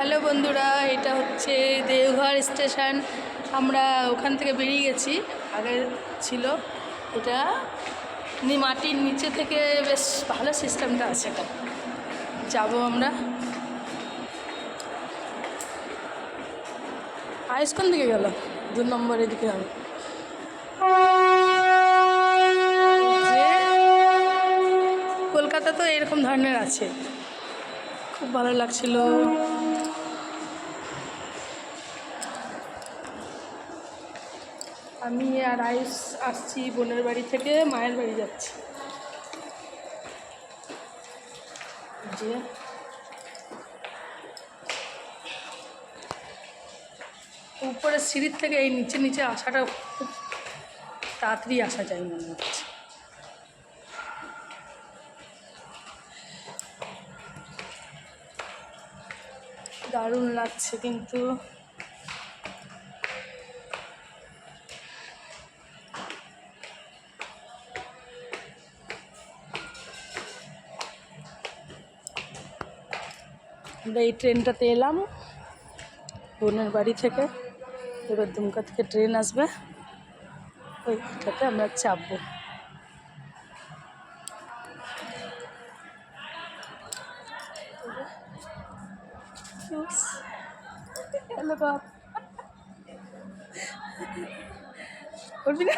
Hello বন্ধুরা, এটা হচ্ছে দেওঘর স্টেশন। আমরা ওখান থেকে বেরিয়ে গেছি। আগে ছিল এটা মাটির নিচে থেকে, বেশ ভালো সিস্টেমটা আছে। এটা যাবো আমরা। আইসকন দিকে গেল 2 নম্বর, এদিকে হবে। কলকাতা তো এরকম ধরনের আছে, খুব ভালো লাগছিল। আমি আর আয়ুষ আসছি বোনের বাড়ি থেকে, মায়ের বাড়ি যাচ্ছি। যে উপরে সিঁড়ির থেকে এই নিচে নিচে আসাটা খুব তাড়াতাড়ি আসা যায় মনে হচ্ছে। দারুণ লাগছে কিন্তু। আমরা এই ট্রেনটাতে এলাম বোনের বাড়ি থেকে। এবার দুমকা থেকে ট্রেন আসবে, ওইটাতে আমরা চাপবো। করবি না?